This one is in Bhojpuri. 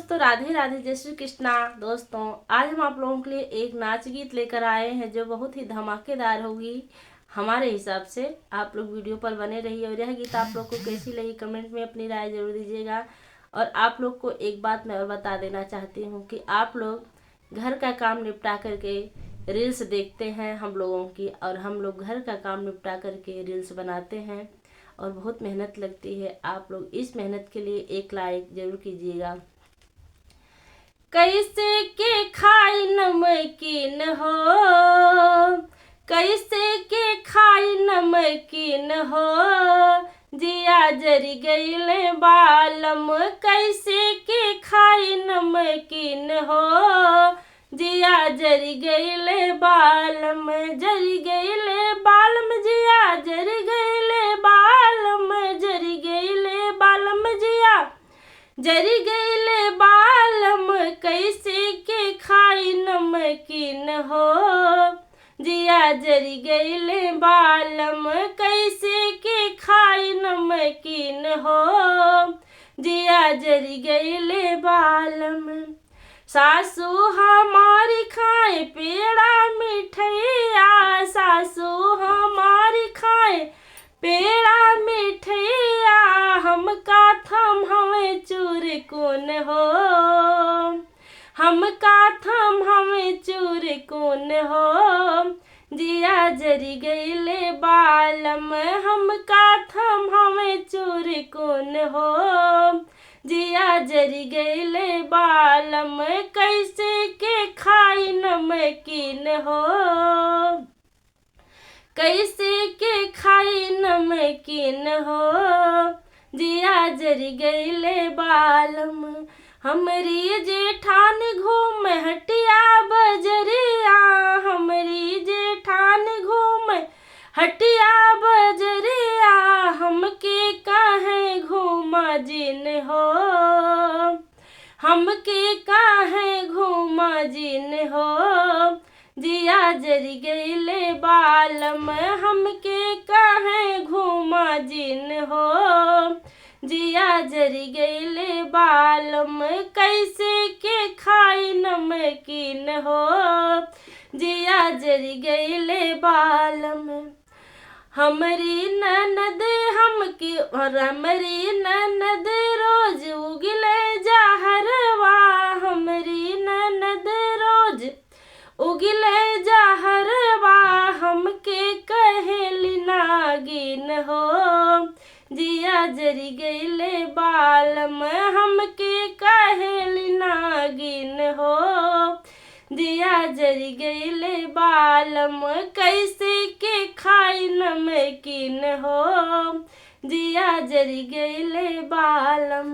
दोस्तों, राधे राधे, जय श्री कृष्णा। दोस्तों, आज हम आप लोगों के लिए एक नाच गीत लेकर आए हैं जो बहुत ही धमाकेदार होगी हमारे हिसाब से। आप लोग वीडियो पर बने रहिए और यह गीत आप लोग को कैसी लगी कमेंट में अपनी राय जरूर दीजिएगा। और आप लोग को एक बात मैं और बता देना चाहती हूँ कि आप लोग घर का काम निपटा करके रील्स देखते हैं हम लोगों की, और हम लोग घर का काम निपटा करके रील्स बनाते हैं और बहुत मेहनत लगती है। आप लोग इस मेहनत के लिए एक लाइक जरूर कीजिएगा। कैसे के खाई नमकीन हो, कैसे के खाई नमकीन हो, जिया जरी गईले बालम। कैसे के खाई नमकीन हो, जिया जरी गईले बालम। जरी गईले बालम, जिया जरी गईले बालम। जरी गईले बालम, जिया जरी गईले बालम। कैसे के खाई नमकीन हो, जिया जरी गईले बालम। कैसे के खाई नमकीन हो, जिया जरी गईले बालम। सासू हमारी खाए पेड़ा मिठैया, सासू हमारी खाए पेड़ा मिठैया। हमका थम हमें चूर कौन हो, हमका थम हमें चूर कौन हो, जिया जरी गईले बालम। हमका थम हमें चूर कौन हो, जिया जरी गईले बालम। कैसे के खाई नमकीन हो, कैसे के खाई नमकीन हो, जिया जरी गईले बालम। हमरी जेठान घूम हटिया बजरिया, हमरी जेठान घूम हटिया बजरिया। हमके काहे घूमा जिन हो, हमके काहे घूमा जिन हो, जिया जरी गईले बालम। हमके काहे घूमा जिन हो, जिया जरी गईले बालम। कैसे के खाई नमकीन हो, जिया जरी गईले बालम। हमरी ननद हमके हमरी ननद रोज उगले जहरवा, हमरी ननद रोज उगले जहरवा। हमके कहेली नागिन हो, जिया जरी गईले बालम। हमके कहेली नागिन हो, जिया जरी गईले बालम। कैसे के खाई नमकीन हो, जिया जरी गईले बालम।